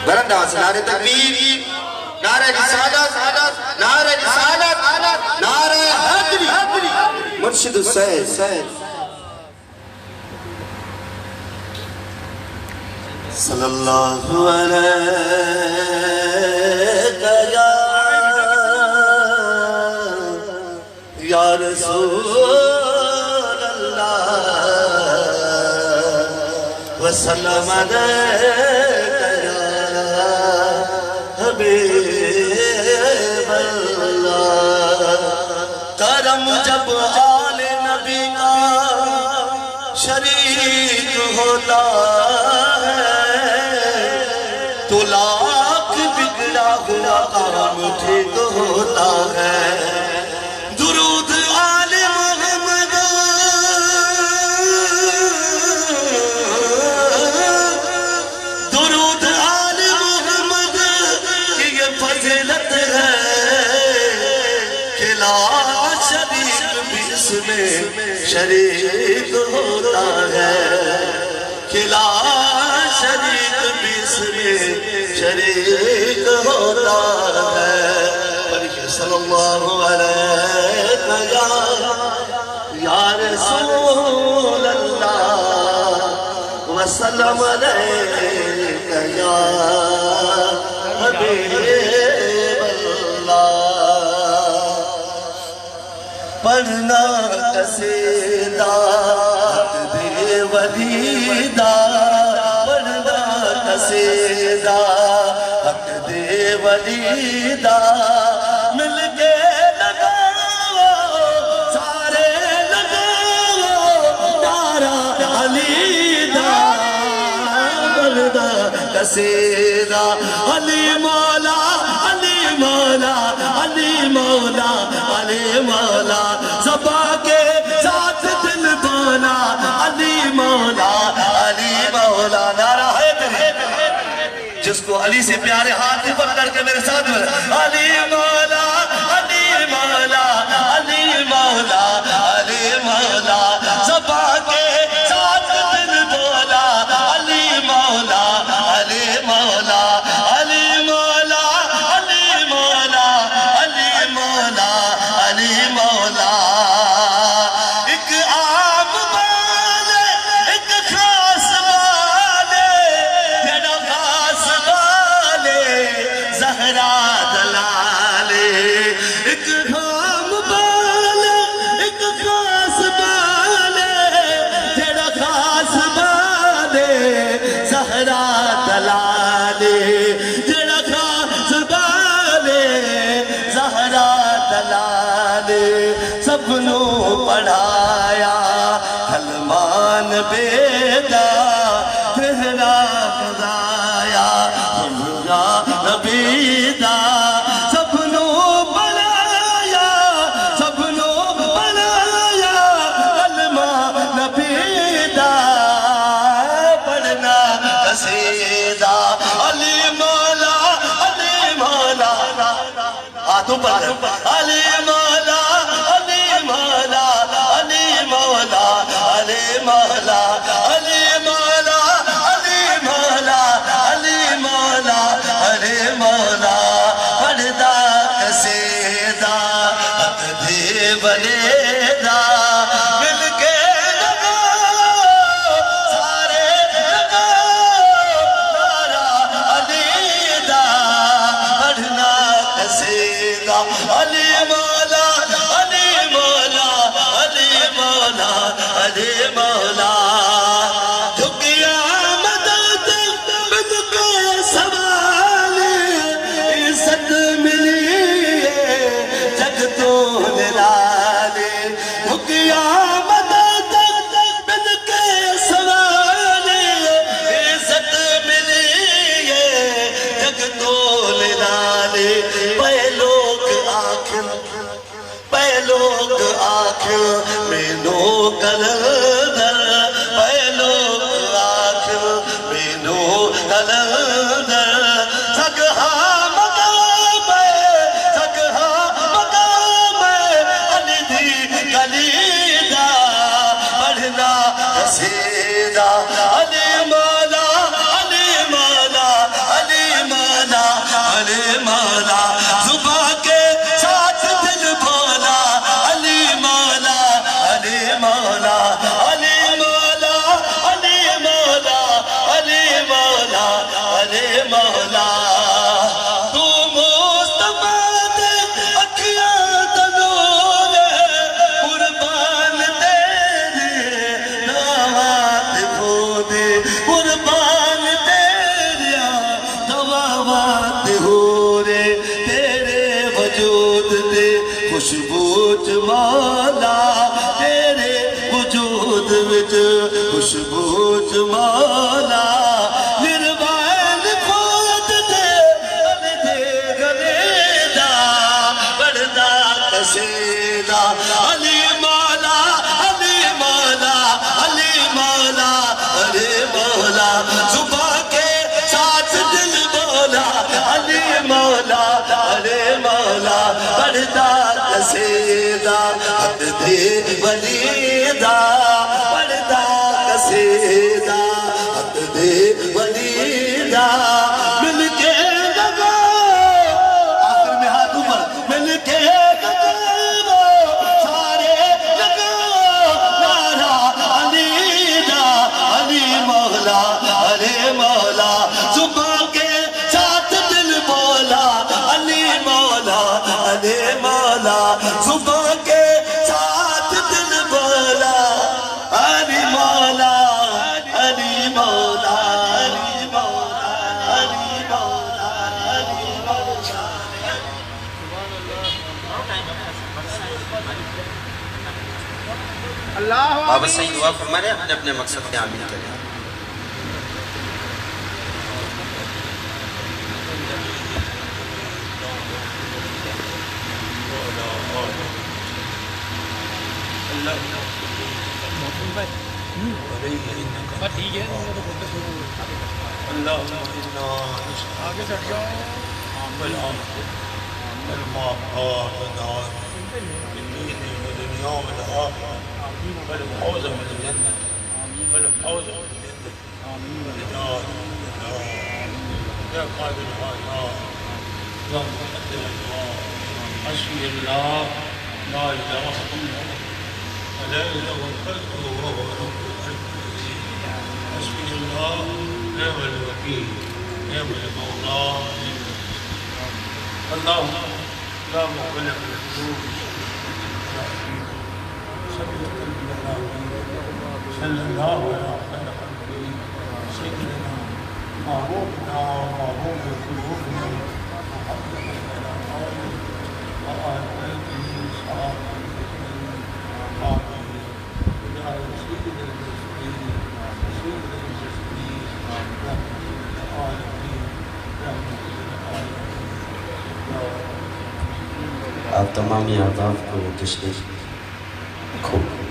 بلند آواز سے نعرہ تکبیر، نعرہ رسالت، نعرہ رسالت، نعرہ حیدری، مرشد السید صلی اللہ علیہ یا رسول اللہ وسلم علیکہ یا حبیب اللہ۔ کرم جب آل نبی کا شریک ہوتا تو لاکھ بگڑا ہوا کام ٹھیک ہوتا ہے۔ درود آل محمد، درود آل محمد کی یہ فضیلت ہے کہ لا شریک بھی اس میں شریک ہوتا ہے، کہ لا شریک بھی اس میں شریک ہوتا ہے۔ پڑھیے صلی اللہ علیہ یا رسول اللہ وسلم علیہ یا حبیب اللہ۔ پڑھنا قصیدہ دے ولیدہ، پڑھنا قصیدہ حق دے ولیدہ، مل کے لگاؤ سارے لگاؤ نعرہ علیدہ، پڑھنا قصیدہ علی مولا علی مولا علی مولا علی مولا، زبا کے ساتھ دل بانا علی مولا علی مولا۔ نعرہ حیدری، جس کو علی سے پیارے ہاتھ پکڑ کے میرے ساتھ بولے علی مولا علی مولا علی مولا علی مولا، زبا کے ساتھ دل بولا علی مولا علی مولا علی مولا علی مولا علی مولا علی مولا۔ ایک عام والے ایک خاص والے، جڑا خاص والے زہرا دلالے، ایک عام والے ایک خاص والے، جڑا خاص والے زہرا دلالے، جڑا خاص والے زہرا دلالے، سب نو پڑھایا کلمان بیدا، تہرا خدایا ہمرا نبیدہ، سب نو پڑھایا سب نو پڑھایا کلمان نبیدہ، پڑھنا قصیدہ علی مولا علی مولا، ہاتھوں پر علی مولا علی مولا علی مولا علی مولا علی مولا علی مولا علی مولا علی مولا۔ پڑھدا قصیدہ حق دے ولیدہ، مل کے لگاؤ سارے لگاؤ نعرہ علیدہ، پڑھنا قصیدہ علی مولا علی مولا علی مولا علی مولا۔ جھکیا مدد مد کے سوال، عزت ملی جگ تو نرالے، جھکیا مدد مد کے سوال، عزت ملی جگ تو نرالے، پہ لوگ آخر میں نو کلندر، پہ لوگ آخر میں نو کلندر، سگہا مقام علی دی کلیدہ، پڑھنا قصیدہ علی مولا علی مولا علی خداوند ہو رے تیرے وجود دے خوشبو چ مولا تیرے وجود وچ خوشبو چ مولا نروان خود دے گلے دا بڑھدا قصیدہ علی مولا علی مولا علی مولا علی مولا صبح کے ساتھ دل بولا علی مولا علی مولا بڑھدا قصیدہ حد دے ولیدہ بڑھدا قصیدہ حد دے ولیدہ مل کے لگا آخر میں ہاتھ اوپر مل کے لگا سارے لگا نعرہ علی دا علی مولا علی مولا صبح کے ساتھ دل بولا علی مولا علی مولا صبح کے ساتھ دل بولا علی مولا علی مولا علی مولا علی مولا علی مولا بابا صحیح دعا فرمائے اپنے اپنے مقصد کے عامل کریں آگے سٹ جاؤ والفوز بالجنة والفوز بالجنة لا لا يا قادر الله يا مقدر الله حسبي الله لا إله إلا هو لا إله الخلق وهو رب الخلق حسبي الله نعم الوكيل نعم المولى اللهم لا مخلق القلوب صلى الله على خلق الكريم سيدنا محبوبنا ومحبوب قلوبنا محمد على آله وآل بيته صحابه آمين يا سيد المسلمين سيد المسلمين رحمة للعالمين رحمة للعالمين آپ تمامی اعضاء کو تشریف کھو